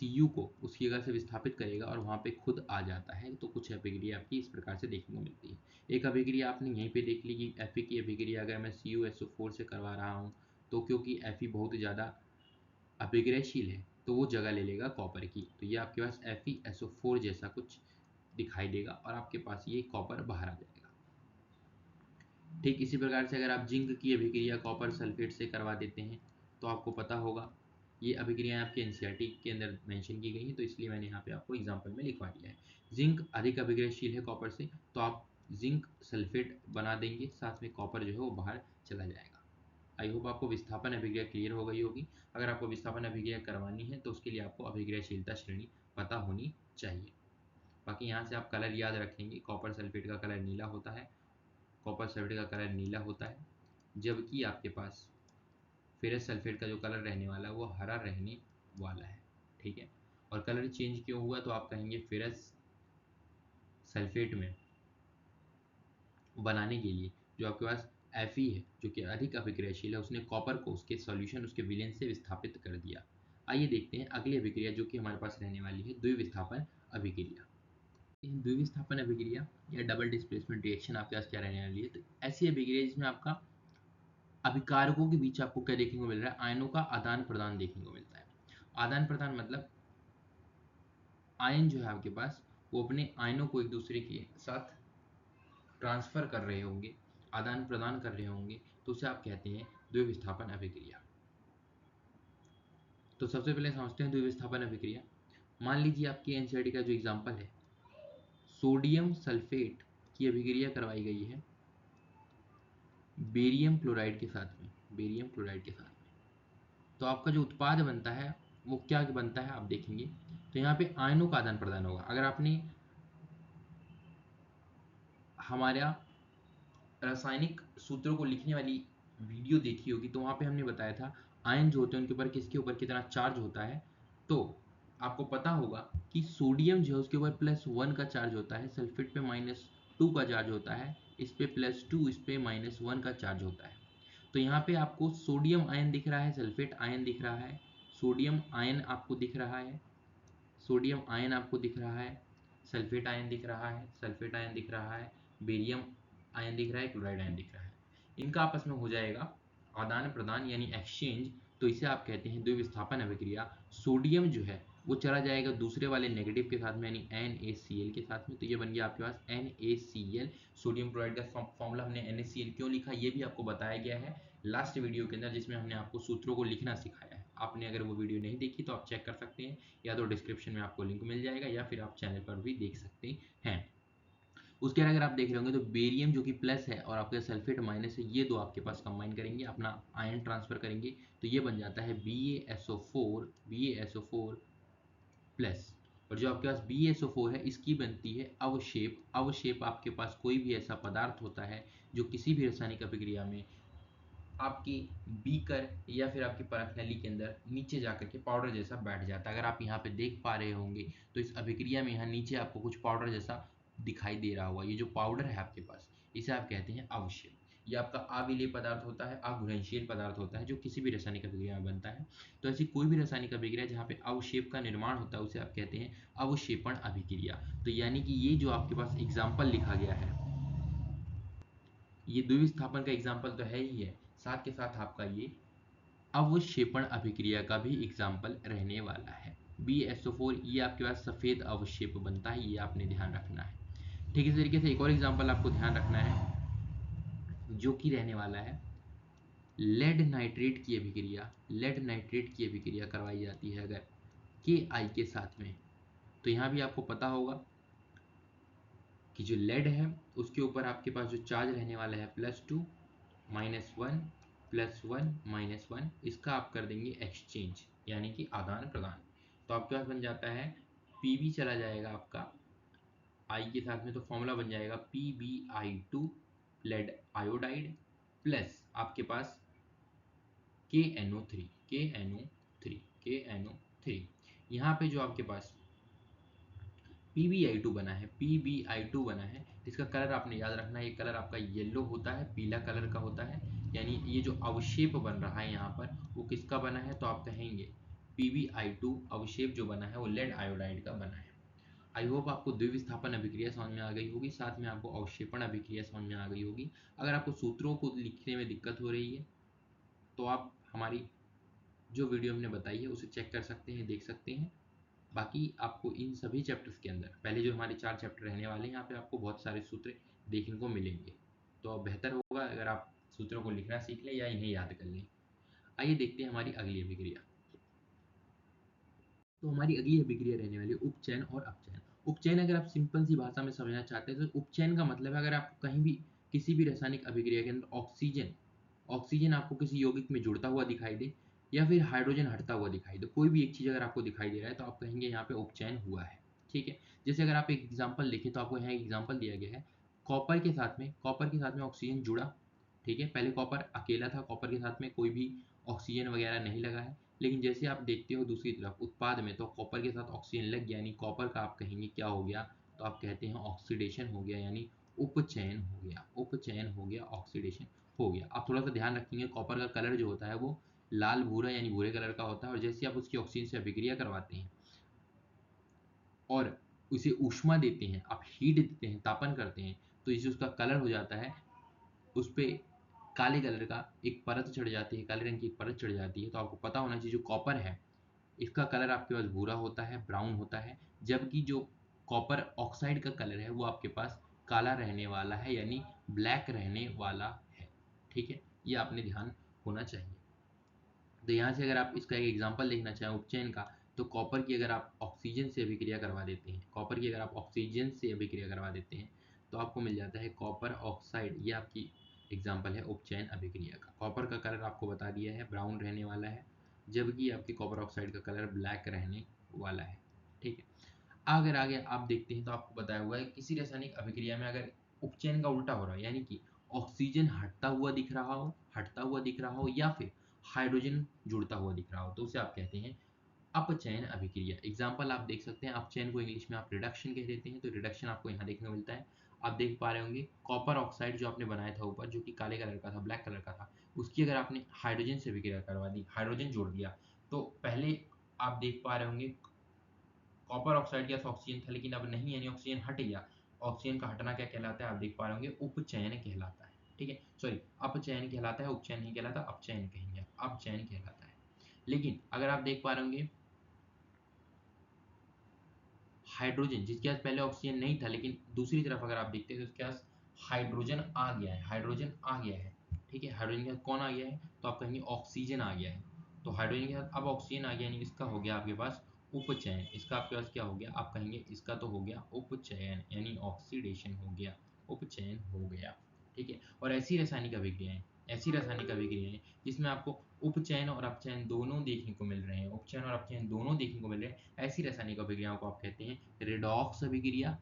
Cu को उसकी जगह से विस्थापित करेगा और वहाँ पे खुद आ जाता है। तो कुछ अभिक्रिया आपकी इस प्रकार से देखने को मिलती है। एक अभिक्रिया आपने यहीं पे देख ली कि Fe की अभिक्रिया अगर मैं CuSO4 से करवा रहा हूँ तो क्योंकि Fe बहुत ज़्यादा अभिक्रियाशील है तो वो जगह ले लेगा कॉपर की, तो ये आपके पास FeSO4 जैसा कुछ दिखाई देगा और आपके पास ये कॉपर बाहर आ जाएगा। ठीक इसी प्रकार से अगर आप जिंक की अभिक्रिया कॉपर सल्फेट से करवा देते हैं तो आपको पता होगा, ये अभिक्रियाएं आपके एनसीईआरटी के अंदर मेंशन की गई हैं तो इसलिए मैंने यहाँ पे आपको एग्जांपल में लिखवा दिया है। जिंक अधिक अभिक्रियाशील है कॉपर से, तो आप जिंक सल्फेट बना देंगे, साथ में कॉपर जो है वो बाहर चला जाएगा। आई होप आपको विस्थापन अभिक्रिया क्लियर हो गई होगी। अगर आपको विस्थापन अभिक्रिया करवानी है तो उसके लिए आपको अभिक्रियाशीलता श्रेणी पता होनी चाहिए। बाकी यहाँ से आप कलर याद रखेंगे, कॉपर सल्फेट का कलर नीला होता है, कॉपर सल्फेट का कलर नीला होता है, जबकि आपके पास फेरस सल्फेट का जो कलर रहने वाला है वो हरा रहने वाला है। ठीक है, और कलर चेंज क्यों हुआ, तो आप कहेंगे फेरस सल्फेट में बनाने के लिए जो आपके पास Fe है जो कि अधिक अभिक्रियाशील है, उसने कॉपर को उसके सॉल्यूशन उसके विलेन से विस्थापित कर दिया। आइए देखते हैं अगली अभिक्रिया जो कि हमारे पास रहने वाली है द्विविस्थापन अभिक्रिया। द्विविस्थापन अभिक्रिया या डबल डिस्प्लेसमेंट रिएक्शन आपके पास क्या रहने वाली है, तो ऐसी अभिक्रिया जिसमें आपका अभिकारकों के बीच आपको क्या देखने को मिल रहा है, आयनों का आदान प्रदान देखने को मिलता है। आदान प्रदान मतलब आयन जो है आपके पास वो अपने आयनों को एक दूसरे के साथ ट्रांसफर कर रहे होंगे, आदान प्रदान कर रहे होंगे, तो उसे आप कहते हैं द्विविस्थापन अभिक्रिया। तो सबसे पहले समझते हैं द्विविस्थापन अभिक्रिया। मान लीजिए आपके एनसीईआरटी का जो एग्जांपल है, सोडियम सल्फेट की अभिक्रिया करवाई गई है बेरियम क्लोराइड के साथ में, बेरियम क्लोराइड के साथ में, तो आपका जो उत्पाद बनता है वो क्या बनता है आप देखेंगे। तो यहाँ पे आयनों का आदान प्रदान होगा। अगर आपने हमारा रासायनिक सूत्रों को लिखने वाली वीडियो देखी होगी तो वहाँ पे हमने बताया था आयन जो होते हैं उनके ऊपर किसके ऊपर कितना चार्ज होता है। तो आपको पता होगा कि सोडियम जो है उसके ऊपर +1 का चार्ज होता है, सल्फेट पे -2 का चार्ज होता है, इस पे +2, इस पे -1 का चार्ज होता है। तो यहाँ पे आपको सोडियम आयन दिख रहा है, सल्फेट आयन दिख रहा है, सोडियम आयन आपको दिख रहा है, सोडियम आयन आपको दिख रहा है, सल्फेट आयन दिख रहा है, सल्फेट आयन दिख रहा है, बेरियम आयन दिख रहा है, क्लोराइड आयन दिख रहा है। इनका आपस में हो जाएगा आदान प्रदान यानी एक्सचेंज, तो इसे आप कहते हैं द्विविस्थापन अभिक्रिया। सोडियम जो है वो चला जाएगा दूसरे वाले नेगेटिव के साथ में यानी NaCl के साथ में, तो ये बन गया आपके पास NaCl। सोडियम क्लोराइड का फॉर्मूला हमने NaCl क्यों लिखा ये भी आपको बताया गया है लास्ट वीडियो के अंदर, जिसमें हमने आपको सूत्रों को लिखना सिखाया है। आपने अगर वो वीडियो नहीं देखी तो आप चेक कर सकते हैं, या तो डिस्क्रिप्शन में आपको लिंक मिल जाएगा या फिर आप चैनल पर भी देख सकते हैं। उसके अगर आप देख रहे होंगे तो बेरियम जो कि प्लस है और आपके सल्फेट माइनस है, ये दो आपके पास कंबाइन करेंगे, अपना आयन ट्रांसफर करेंगे, तो ये बन जाता है BaSO4 प्लस। और जो आपके पास BaSO4 है इसकी बनती है अवशेप। अवशेप आपके पास कोई भी ऐसा पदार्थ होता है जो किसी भी रासायनिक अभिक्रिया में आपकी बीकर या फिर आपकी परख नली के अंदर नीचे जाकर के पाउडर जैसा बैठ जाता है। अगर आप यहाँ पे देख पा रहे होंगे तो इस अभिक्रिया में यहाँ नीचे आपको कुछ पाउडर जैसा दिखाई दे रहा होगा, ये जो पाउडर है आपके पास इसे आप कहते हैं अवशेप। ये आपका अविलेय पदार्थ होता है, अघुलनशील पदार्थ होता है जो किसी भी रासायनिक अभिक्रिया में बनता है। तो ऐसी कोई भी रासायनिक अभिक्रिया जहाँ पे अवशेप का निर्माण होता है उसे आप कहते हैं अवशेपण अभिक्रिया। तो यानी कि ये जो आपके पास एग्जाम्पल लिखा गया है ये द्विविस्थापन का एग्जाम्पल तो है ही है, साथ के साथ आपका ये अवक्षेपण अभिक्रिया का भी एग्जाम्पल रहने वाला है। BaSO4 ये आपके पास सफ़ेद अवक्षेप बनता है, ये आपने ध्यान रखना है। ठीक इसी तरीके से एक और एग्जाम्पल आपको ध्यान रखना है जो कि रहने वाला है लेड नाइट्रेट की अभिक्रिया करवाई जाती है अगर Ki के साथ में, तो यहाँ भी आपको पता होगा कि जो लेड है उसके ऊपर आपके पास जो चार्ज रहने वाला है +2 -1 +1 -1, इसका आप कर देंगे एक्सचेंज यानी कि आदान प्रदान। तो आपके पास बन जाता है Pb चला जाएगा आपका I के साथ में, तो फॉर्मूला बन जाएगा PbI2 लेड आयोडाइड प्लस आपके पास KNO3। यहाँ पे जो आपके पास PbI2 बना है, इसका कलर आपने याद रखना है, ये कलर आपका येलो होता है, पीला कलर का होता है, यानी ये जो अवशेप बन रहा है यहाँ पर वो किसका बना है, तो आप कहेंगे PbI2 अवशेप जो बना है वो लेड आयोडाइड का बना है। आई होप आपको द्विविस्थापन अभिक्रिया समझ में आ गई होगी, साथ में आपको अवक्षेपण अभिक्रिया समझ में आ गई होगी। अगर आपको सूत्रों को लिखने में दिक्कत हो रही है तो आप हमारी जो वीडियो हमने बताई है उसे चेक कर सकते हैं, देख सकते हैं। बाकी आपको इन सभी चैप्टर्स के अंदर पहले जो हमारे 4 चैप्टर रहने वाले हैं यहाँ पे आपको बहुत सारे सूत्र देखने को मिलेंगे, तो बेहतर होगा अगर आप सूत्रों को लिखना सीख लें या इन्हें याद कर लें। आइए देखते हैं हमारी अगली अभिक्रिया। तो हमारी अगली अभिक्रिया रहने वाली है उपचयन और अपचयन। उपचयन अगर आप सिंपल सी भाषा में समझना चाहते हैं तो उपचयन का मतलब है अगर आप कहीं भी किसी भी रासायनिक अभिक्रिया के अंदर ऑक्सीजन आपको किसी यौगिक में जुड़ता हुआ दिखाई दे या फिर हाइड्रोजन हटता हुआ दिखाई दे, कोई भी एक चीज़ अगर आपको दिखाई दे रहा है तो आप कहेंगे यहाँ पे उपचयन हुआ है। ठीक है, जैसे अगर आप एक एग्जाम्पल देखें तो आपको यहाँ एक एग्जाम्पल दिया गया है, कॉपर के साथ में ऑक्सीजन जुड़ा। ठीक है, पहले कॉपर अकेला था, कॉपर के साथ में कोई भी ऑक्सीजन वगैरह नहीं लगा है, लेकिन जैसे आप देखते हो दूसरी तरफ उत्पाद में तो कॉपर के साथ ऑक्सीजन लग गया, यानी कॉपर का आप कहेंगे क्या हो गया, तो आप कहते हैं ऑक्सीडेशन हो गया, यानी उपचयन हो गया, ऑक्सीडेशन हो गया। आप थोड़ा सा ध्यान रखेंगे, कॉपर का कलर जो होता है वो लाल भूरा यानी भूरे कलर का होता है, और जैसे आप उसकी ऑक्सीजन से अभिक्रिया करवाते हैं और उसे ऊष्मा देते हैं, आप हीट देते हैं, तापन करते हैं, तो इसे उसका कलर हो जाता है, उस पे काले कलर का एक परत चढ़ जाती है, काले रंग की एक परत चढ़ जाती है। तो आपको पता होना चाहिए जो कॉपर है इसका कलर आपके पास भूरा होता है, ब्राउन होता है, जबकि जो कॉपर ऑक्साइड का कलर है वो आपके पास काला रहने वाला है, यानी ब्लैक रहने वाला है। ठीक है, ये आपने ध्यान होना चाहिए। तो यहाँ से अगर आप इसका एक एग्जांपल देखना चाहें उपचयन का, तो कॉपर की अगर आप ऑक्सीजन से अभिक्रिया करवा देते हैं, तो आपको मिल जाता है कॉपर ऑक्साइड। ये आपकी एग्जांपल है उपचयन अभिक्रिया का। कॉपर का कलर आपको बता दिया है ब्राउन रहने वाला है, जबकि आपकी कॉपर ऑक्साइड का कलर ब्लैक रहने वाला है। ठीक है, अगर आगे आप देखते हैं तो आपको बताया हुआ है किसी रासायनिक अभिक्रिया में अगर उपचयन का उल्टा हो रहा है, यानी कि ऑक्सीजन हटता हुआ दिख रहा हो या फिर हाइड्रोजन जुड़ता हुआ दिख रहा हो, तो उसे आप कहते हैं अपचयन अभिक्रिया। एग्जाम्पल आप देख सकते हैं, अपचयन को इंग्लिश में आप रिडक्शन कह देते हैं, तो रिडक्शन आपको यहाँ देखने को मिलता है। आप देख पा रहे होंगे कॉपर ऑक्साइड जो आपने बनाया था ऊपर, जो कि काले कलर का था, ब्लैक कलर का था, उसकी अगर आपने हाइड्रोजन से अभिक्रिया करवा दी, हाइड्रोजन जोड़ दिया, तो पहले आप देख पा रहे होंगे कॉपर ऑक्साइड के पास ऑक्सीजन था लेकिन अब नहीं, यानी ऑक्सीजन हट गया। ऑक्सीजन का हटना क्या कहलाता है, आप देख पा रहे होंगे उपचयन कहलाता है। ठीक है, सॉरी, अपचयन कहलाता है, उपचयन नहीं कहलाता, अपचयन कहेंगे, अपचयन कहलाता है। लेकिन अगर आप देख पा रहे होंगे हाइड्रोजन जिसके पास पहले ऑक्सीजन नहीं था, लेकिन दूसरी तरफ अगर आप देखते हैं तो उसके पास हाइड्रोजन आ गया है, ठीक है, हाइड्रोजन के साथ कौन आ गया है, तो आप कहेंगे ऑक्सीजन आ गया है। तो हाइड्रोजन के साथ अब ऑक्सीजन आ गया, यानी इसका हो गया आपके पास उपचयन। इसका आपके पास क्या हो गया, आप कहेंगे इसका तो हो गया उपचयन, यानी ऑक्सीडेशन हो गया, उपचयन हो गया। ठीक है, और ऐसी रासायनिक अभिक्रियाएं जिसमें आपको उपचयन और अपचयन दोनों देखने को मिल रहे हैं, ऐसी रासायनिक अभिक्रियाओं को आप कहते हैं रिडॉक्स अभिक्रिया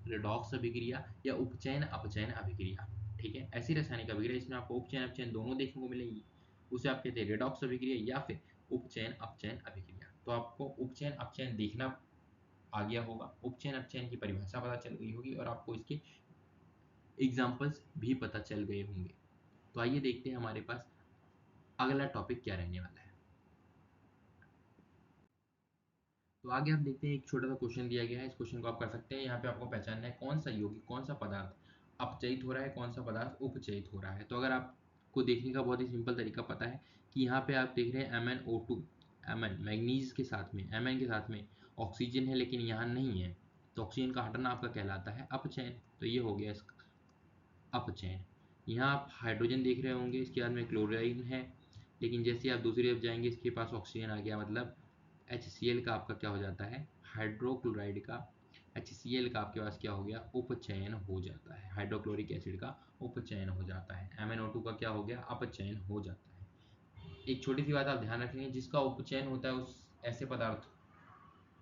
या उपचयन अपचयन अभिक्रिया। ठीक है, ऐसी रासायनिक अभिक्रिया जिसमें आपको उपचयन अपचयन दोनों देखने को मिलेगी उसे आप कहते हैं रिडॉक्स अभिक्रिया या फिर उपचयन अपचयन अभिक्रिया। तो आपको उपचयन अपचयन देखना आ गया होगा, उपचयन अपचयन की परिभाषा पता चल गई होगी और आपको इसके एग्जाम्पल्स भी पता चल गए होंगे। तो आइए देखते हैं हमारे पास अगला टॉपिक क्या रहने वाला है। तो आगे आप देखते हैं एक छोटा सा क्वेश्चन दिया गया है, इस क्वेश्चन को आप कर सकते हैं। यहाँ पे आपको पहचानना है कौन सा यौगिक, कौन सा पदार्थ अपचयित हो रहा है, कौन सा पदार्थ उपचयित हो रहा है। तो अगर आपको देखने का बहुत ही सिंपल तरीका पता है कि यहाँ पे आप देख रहे हैं MnO2, मैग्नीज के साथ में, Mn के साथ में ऑक्सीजन है लेकिन यहाँ नहीं है, तो ऑक्सीजन का हटना आपका कहलाता है अपचयन। तो ये हो गया इसका अपचयन। यहाँ आप हाइड्रोजन देख रहे होंगे, इसके बाद में क्लोरीन है, लेकिन जैसे आप दूसरी तरफ जाएंगे इसके पास ऑक्सीजन आ गया, मतलब HCl का आपका क्या हो जाता है, हाइड्रोक्लोराइड का HCl का आपके पास क्या हो गया, उपचयन हो जाता है, हाइड्रोक्लोरिक एसिड का उपचयन हो जाता है, MnO2 का क्या हो गया, अपचयन हो जाता है। एक छोटी सी बात आप ध्यान रखेंगे, जिसका उपचयन होता है उस ऐसे पदार्थ,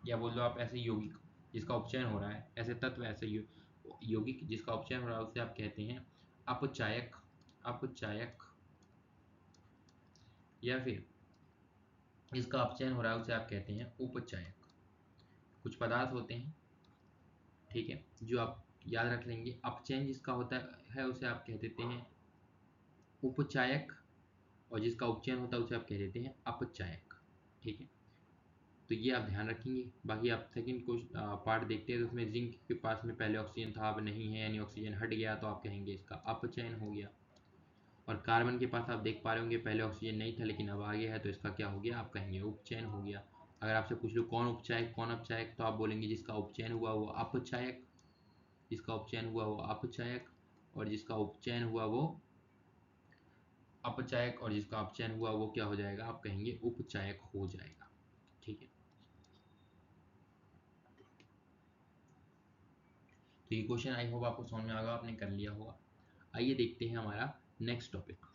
या बोल लो आप ऐसे यौगिक जिसका उपचयन हो रहा है, ऐसे तत्व ऐसे यौगिक जिसका उपचयन हो रहा है उसे आप कहते हैं अपचायक, अपचायक, या फिर जिसका अपचयन हो रहा है उसे आप कहते हैं उपचायक। कुछ पदार्थ होते हैं, ठीक है, जो आप याद रख लेंगे, अपचयन जिसका होता है उसे आप कह देते हैं उपचायक, और जिसका उपचयन होता है उसे आप कह देते हैं अपचायक, ठीक है। तो ये आप ध्यान रखेंगे। बाकी आप सेकंड पार्ट देखते हैं तो उसमें जिंक के पास में पहले ऑक्सीजन था अब नहीं है, यानी ऑक्सीजन हट गया, तो आप कहेंगे इसका अपचयन हो गया। और कार्बन के पास आप देख पा रहे होंगे पहले ऑक्सीजन नहीं था लेकिन अब आ गया है, तो इसका क्या हो गया, आप कहेंगे उपचयन हो गया। अगर आपसे पूछ लो कौन उपचायक कौन अपचायक, तो आप बोलेंगे जिसका उपचयन हुआ वो अपचायक, जिसका उपचयन हुआ वो अपचायक, और जिसका उपचयन हुआ वो अपचायक, और जिसका अपचयन हुआ वो क्या हो जाएगा, आप कहेंगे उपचायक हो जाएगा, ठीक है। तो ये क्वेश्चन आई होप आपको समझ में आ गया, आपने कर लिया होगा। आइए देखते हैं हमारा नेक्स्ट टॉपिक।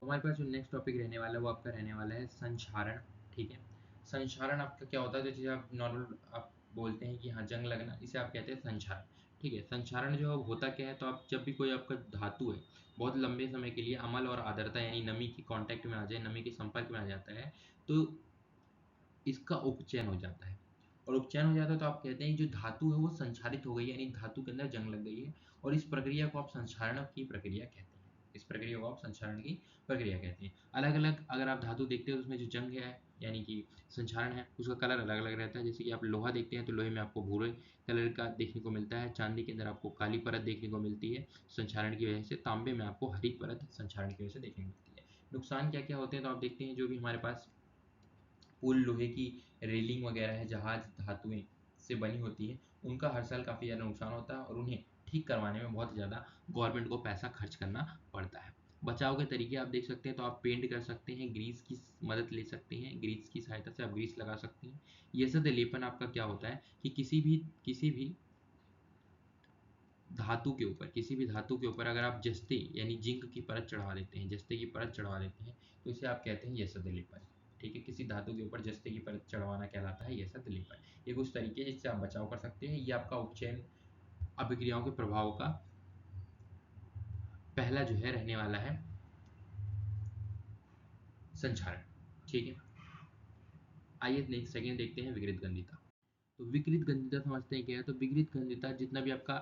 हमारे पास जो नेक्स्ट टॉपिक रहने वाला है वो आपका रहने वाला है संक्षारण, ठीक है। संक्षारण आपका क्या होता है, जैसे आप नॉर्मल आप बोलते हैं कि हाँ जंग लगना, इसे आप कहते हैं संक्षारण, ठीक है। संक्षारण जो होता क्या है, तो आप जब भी कोई आपका धातु है बहुत लंबे समय के लिए अम्ल और आर्द्रता यानी नमी की कांटेक्ट में आ जाए, नमी के संपर्क में आ जाता है, तो इसका उपचयन हो जाता है। और उपचयन हो जाता है तो आप कहते हैं जो धातु है वो संक्षारित हो गई है, यानी धातु के अंदर जंग लग गई है, और इस प्रक्रिया को आप संक्षारण की प्रक्रिया कहते हैं। इस प्रक्रिया को आप संक्षारण की प्रक्रिया कहते हैं। अलग अलग अगर आप धातु देखते हो तो उसमें जो जंग है यानी कि संक्षारण है उसका कलर अलग अलग रहता है। जैसे कि आप लोहा देखते हैं तो लोहे में आपको भूरे कलर का देखने को मिलता है, चांदी के अंदर आपको काली परत देखने को मिलती है संक्षारण की वजह से, तांबे में आपको हरी परत संक्षारण की वजह से देखने को मिलती है। नुकसान क्या क्या होते हैं, तो आप देखते हैं जो भी हमारे पास पुल लोहे की रेलिंग वगैरह है, जहाज धातुएं से बनी होती है, उनका हर साल काफ़ी ज़्यादा नुकसान होता है और उन्हें ठीक करवाने में बहुत ज़्यादा गवर्नमेंट को पैसा खर्च करना पड़ता है। बचाव के तरीके आप देख सकते हैं, तो आप पेंट कर सकते हैं, ग्रीस की मदद ले सकते हैं, ग्रीस की सहायता से आप ग्रीस लगा सकते हैं। ये सब लेपन आपका क्या होता है कि किसी भी धातु के ऊपर, किसी भी धातु के ऊपर अगर आप जस्ते यानी जिंक की परत चढ़वा देते हैं, जस्ते की परत चढ़वा देते हैं, तो इसे आप कहते हैं यशद लेपन, ठीक है। किसी धातु के ऊपर जस्ते की परत चढ़वाना कहलाता है यशद लेपन। ये कुछ तरीके जिससे आप बचाव कर सकते हैं। ये आपका उपचयन अभिक्रियाओं के प्रभाव का पहला जो है रहने वाला है संक्षारण, ठीक है। आइए नेक्स्ट सेकेंड देखते हैं विकृत गंधिता। तो विकृत गंधिता समझते हैं क्या है, तो विकृत गंधिता जितना भी आपका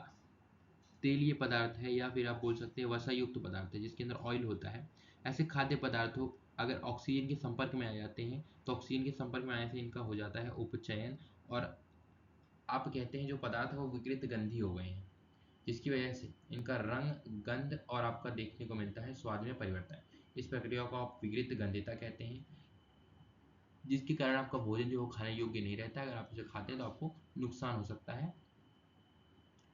तेलीय पदार्थ है या फिर आप बोल सकते हैं वसा युक्त पदार्थ है जिसके अंदर ऑयल होता है, ऐसे खाद्य पदार्थों अगर ऑक्सीजन के संपर्क में आ जाते हैं तो ऑक्सीजन के संपर्क में आने से इनका हो जाता है उपचयन, और आप कहते हैं जो पदार्थ है वो विकृत गंधी हो गए हैं, जिसकी वजह से इनका रंग गंध और आपका देखने को मिलता है स्वाद में परिवर्तन। इस प्रक्रिया को आप विकृत गंधिता कहते हैं, जिसके कारण आपका भोजन जो खाने योग्य नहीं रहता है। अगर आप इसे खाते हैं तो आपको नुकसान हो सकता है।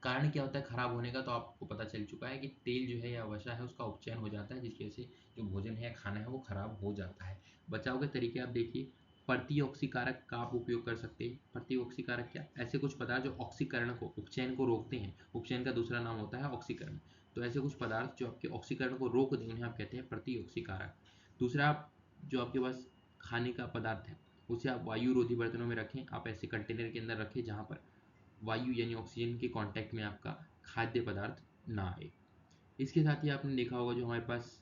कारण क्या होता है खराब होने का, तो आपको पता चल चुका है कि तेल जो है या वसा है उसका उपचयन हो जाता है, जिसकी वजह से जो भोजन है खाना है वो खराब हो जाता है। बचाव के तरीके आप देखिए, प्रतिऑक्सीकारक का आप उपयोग कर सकते हैं। प्रतिऑक्सीकारक क्या, ऐसे कुछ पदार्थ जो ऑक्सीकरण को उपचयन को रोकते हैं, उपचयन का दूसरा नाम होता है ऑक्सीकरण, तो ऐसे कुछ पदार्थ जो आपके ऑक्सीकरण को रोक दें उन्हें आप कहते हैं प्रतिऑक्सीकारक। दूसरा, आप जो आपके पास खाने का पदार्थ है उसे आप वायु रोधी बर्तनों में रखें, आप ऐसे कंटेनर के अंदर रखें जहाँ पर वायु यानी ऑक्सीजन के कांटेक्ट में आपका खाद्य पदार्थ ना आए। इसके साथ ही आपने देखा होगा जो हमारे पास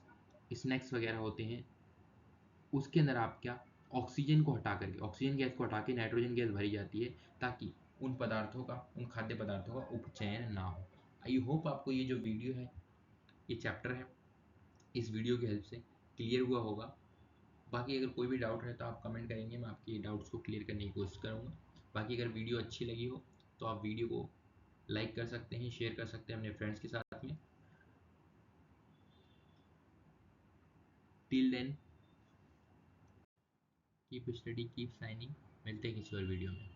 स्नैक्स वगैरह होते हैं उसके अंदर आप क्या, ऑक्सीजन को हटा करके, ऑक्सीजन गैस को हटा के नाइट्रोजन गैस भरी जाती है ताकि उन पदार्थों का, उन खाद्य पदार्थों का उपचयन ना हो। आई होप आपको ये जो वीडियो है, ये चैप्टर है, इस वीडियो की हेल्प से क्लियर हुआ होगा। बाकी अगर कोई भी डाउट है तो आप कमेंट करेंगे, मैं आपके डाउट्स को क्लियर करने की कोशिश करूँगा। बाकी अगर वीडियो अच्छी लगी हो तो आप वीडियो को लाइक कर सकते हैं, शेयर कर सकते हैं अपने फ्रेंड्स के साथ में। Till then keep study keep shining, मिलते हैं किसी और वीडियो में।